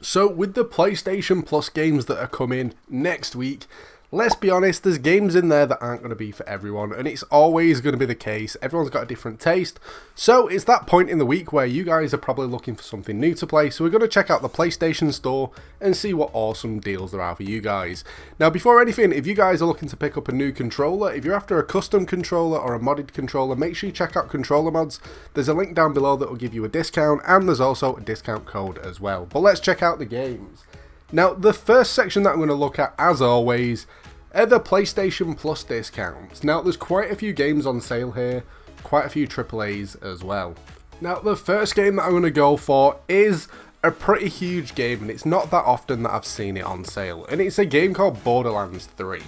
So with the PlayStation Plus games that are coming next week, let's be honest, there's games in there that aren't going to be for everyone, and it's always going to be the case. Everyone's got a different taste, so it's that point in the week where you guys are probably looking for something new to play, so we're going to check out the PlayStation Store and see what awesome deals there are for you guys. Now, before anything, if you guys are looking to pick up a new controller, if you're after a custom controller or a modded controller, make sure you check out Controller Mods. There's a link down below that will give you a discount, and there's also a discount code as well. But let's check out the games. Now, the first section that I'm going to look at, as always, are the PlayStation Plus discounts. Now, there's quite a few games on sale here, quite a few AAAs as well. Now, the first game that I'm going to go for is a pretty huge game, and it's not that often that I've seen it on sale, and it's a game called Borderlands 3.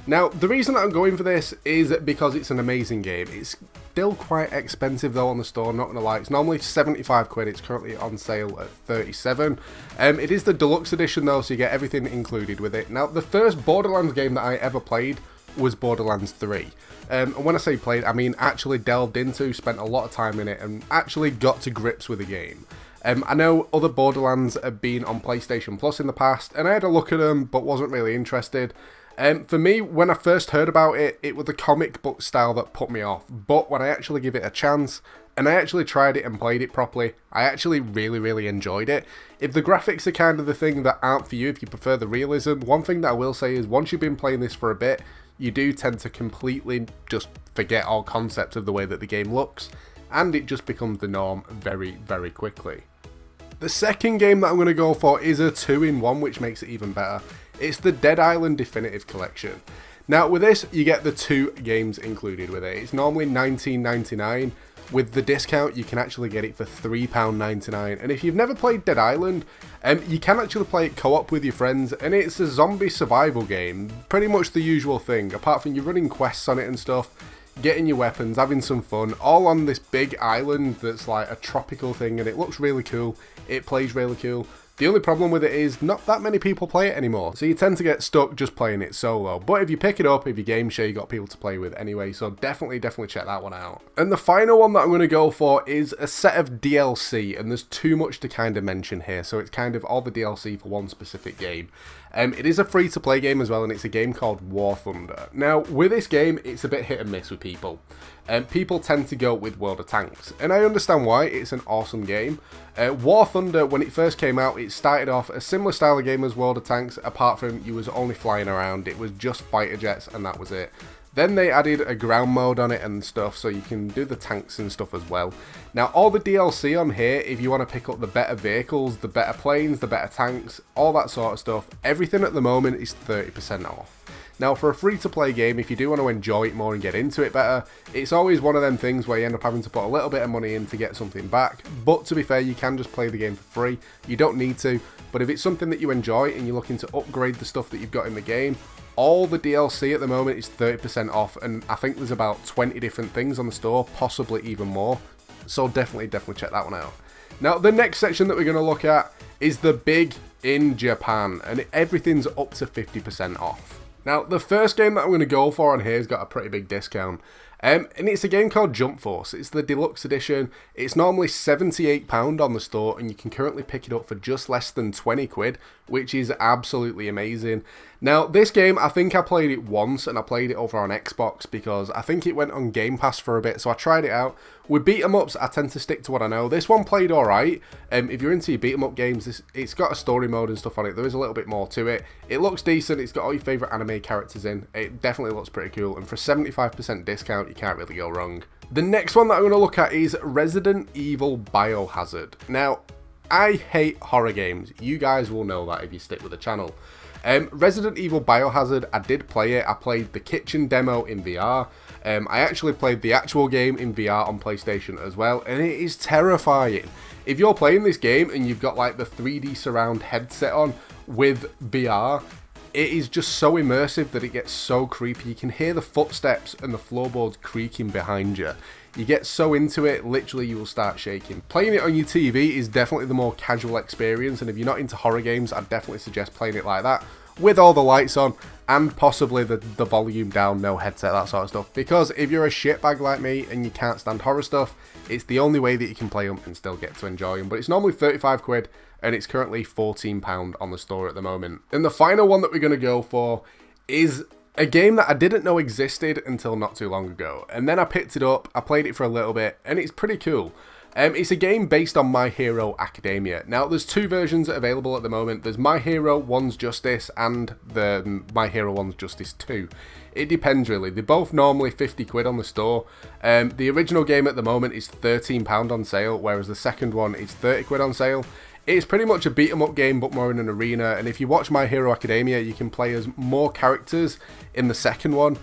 Now, the reason that I'm going for this is because it's an amazing game. It's still quite expensive though on the store, not gonna lie. It's normally 75 quid, it's currently on sale at 37. It is the deluxe edition though, so you get everything included with it. Now, the first Borderlands game that I ever played was Borderlands 3. And when I say played, I mean actually delved into, spent a lot of time in it, and actually got to grips with the game. I know other Borderlands have been on PlayStation Plus in the past, and I had a look at them, but wasn't really interested. For me, when I first heard about it, it was the comic book style that put me off. But when I actually give it a chance, and I actually tried it and played it properly, I actually really enjoyed it. If the graphics are kind of the thing that aren't for you, if you prefer the realism, one thing that I will say is once you've been playing this for a bit, you do tend to completely just forget all concepts of the way that the game looks, and it just becomes the norm very quickly. The second game that I'm going to go for is a 2-in-1, which makes it even better. It's the Dead Island Definitive Collection. Now, with this, you get the 2 games included with it. It's normally $19.99. With the discount, you can actually get it for £3.99. And if you've never played Dead Island, you can actually play it co-op with your friends, and it's a zombie survival game. Pretty much the usual thing, apart from you're running quests on it and stuff, getting your weapons, having some fun, all on this big island that's like a tropical thing, and it looks really cool. It plays really cool. The only problem with it is not that many people play it anymore, so you tend to get stuck just playing it solo. But if you pick it up, if your game share, you got people to play with anyway, so definitely check that one out. And the final one that I'm going to go for is a set of DLC, and there's too much to kind of mention here, so it's kind of all the DLC for one specific game. It is a free-to-play game as well, and it's a game called War Thunder. Now, with this game, it's a bit hit and miss with people. People tend to go with World of Tanks, and I understand why. It's an awesome game. War Thunder, when it first came out, it started off a similar style of game as World of Tanks, apart from you was only flying around. It was just fighter jets, and that was it. Then they added a ground mode on it and stuff, so you can do the tanks and stuff as well. Now, all the DLC on here, if you want to pick up the better vehicles, the better planes, the better tanks, all that sort of stuff, everything at the moment is 30% off. Now, for a free-to-play game, if you do want to enjoy it more and get into it better, it's always one of them things where you end up having to put a little bit of money in to get something back. But to be fair, you can just play the game for free. You don't need to. But if it's something that you enjoy and you're looking to upgrade the stuff that you've got in the game, all the DLC at the moment is 30% off, and I think there's about 20 different things on the store, possibly even more. So definitely check that one out. Now, the next section that we're going to look at is the big in Japan, and everything's up to 50% off. Now, the first game that I'm going to go for on here has got a pretty big discount. And it's a game called Jump Force. It's the deluxe edition. It's normally £78 on the store, and you can currently pick it up for just less than 20 quid, which is absolutely amazing. Now, this game, I think I played it once, and I played it over on Xbox because I think it went on Game Pass for a bit, so I tried it out. With beat-em-ups, I tend to stick to what I know. This one played alright. If you're into your beat-em-up games, it's got a story mode and stuff on it. There is a little bit more to it. It looks decent. It's got all your favourite anime characters in. It definitely looks pretty cool, and for a 75% discount, you can't really go wrong. The next one that I'm going to look at is Resident Evil Biohazard. Now, I hate horror games. You guys will know that if you stick with the channel. Resident Evil Biohazard, I did play it. I played the kitchen demo in VR. I actually played the actual game in VR on PlayStation as well, and it is terrifying. If you're playing this game and you've got like the 3D surround headset on with VR, it is just so immersive that it gets so creepy. You can hear the footsteps and the floorboards creaking behind you. You get so into it, literally you will start shaking. Playing it on your TV is definitely the more casual experience, and if you're not into horror games, I'd definitely suggest playing it like that. with all the lights on, and possibly the volume down, no headset, that sort of stuff. Because if you're a shitbag like me and you can't stand horror stuff, it's the only way that you can play them and still get to enjoy them. But it's normally 35 quid, and it's currently £14 on the store at the moment. And the final one that we're going to go for is a game that I didn't know existed until not too long ago. And then I picked it up, I played it for a little bit, and it's pretty cool. It's a game based on My Hero Academia. Now, there's two versions available at the moment. There's My Hero 1's Justice and the My Hero 1's Justice 2. It depends, really. They're both normally 50 quid on the store. The original game at the moment is £13 on sale, whereas the second one is 30 quid on sale. It's pretty much a beat 'em up game, but more in an arena. And if you watch My Hero Academia, you can play as more characters in the second one.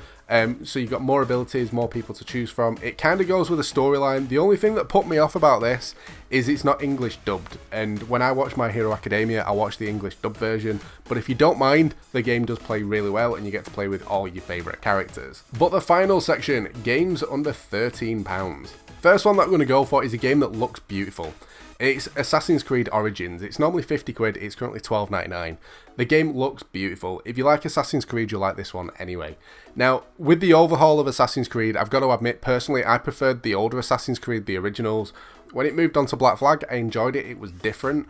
So you've got more abilities, more people to choose from. It kind of goes with a storyline. The only thing that put me off about this is it's not English dubbed. And when I watch My Hero Academia, I watch the English dubbed version. But if you don't mind, the game does play really well and you get to play with all your favourite characters. But the final section, games under £13. First one that I'm going to go for is a game that looks beautiful. It's Assassin's Creed Origins. It's normally 50 quid, it's currently £12.99. The game looks beautiful. If you like Assassin's Creed, you'll like this one anyway. Now, with the overhaul of Assassin's Creed, I've got to admit, personally, I preferred the older Assassin's Creed, the originals. When it moved on to Black Flag, I enjoyed it, it was different.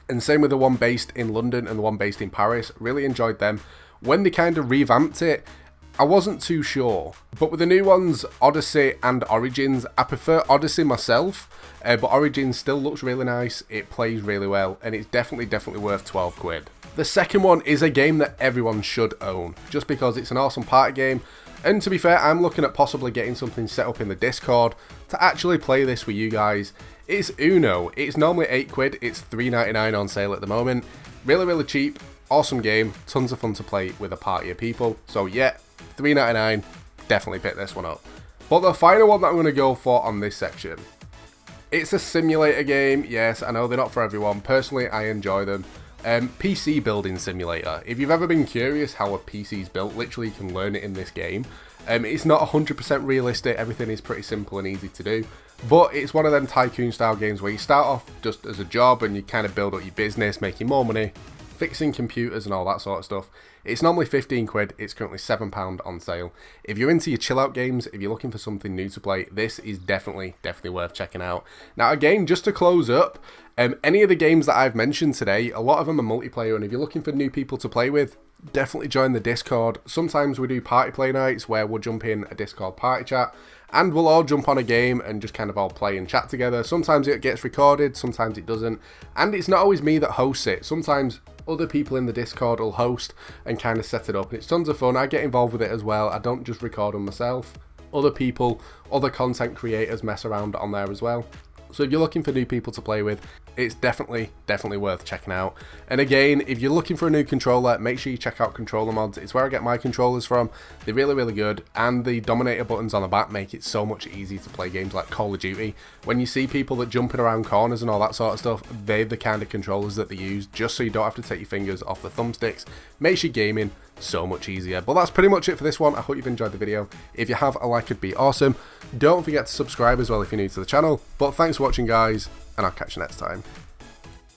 And same with the one based in London and the one based in Paris, really enjoyed them. When they kind of revamped it, I wasn't too sure, but with the new ones, Odyssey and Origins, I prefer Odyssey myself, but Origins still looks really nice, it plays really well, and it's definitely worth 12 quid. The second one is a game that everyone should own, just because it's an awesome party game, and to be fair, I'm looking at possibly getting something set up in the Discord to actually play this with you guys. It's Uno. It's normally 8 quid, it's £3.99 on sale at the moment, really cheap, awesome game, tons of fun to play with a party of people, so yeah, £3.99, definitely pick this one up. But the final one that I'm going to go for on this section, it's a simulator game. Yes, I know they're not for everyone. Personally, I enjoy them. PC building simulator. If you've ever been curious how a PC is built, literally you can learn it in this game. It's not 100% realistic, everything is pretty simple and easy to do. But it's one of them tycoon style games where you start off just as a job and you kind of build up your business, making more money, fixing computers and all that sort of stuff. It's normally 15 quid, it's currently £7 on sale. If you're into your chill out games, if you're looking for something new to play, this is definitely worth checking out. Now again, just to close up, any of the games that I've mentioned today, a lot of them are multiplayer, and if you're looking for new people to play with, definitely join the Discord. Sometimes we do party play nights where we'll jump in a Discord party chat, and we'll all jump on a game and just kind of all play and chat together. Sometimes it gets recorded, sometimes it doesn't, and it's not always me that hosts it. Sometimes other people in the Discord will host and kind of set it up, and it's tons of fun. I get involved with it as well. I don't just record them myself. Other people, other content creators mess around on there as well. So if you're looking for new people to play with, it's definitely worth checking out. And again, if you're looking for a new controller, make sure you check out Controller Mods. It's where I get my controllers from. They're really good, and the Dominator buttons on the back make it so much easier to play games like Call of Duty. When you see people that jumping around corners and all that sort of stuff, they're the kind of controllers that they use, just so you don't have to take your fingers off the thumbsticks. Makes your gaming so much easier. But that's pretty much it for this one. I hope you've enjoyed the video. If you have, a like would be awesome. Don't forget to subscribe as well if you're new to the channel. But thanks for watching, guys, and I'll catch you next time.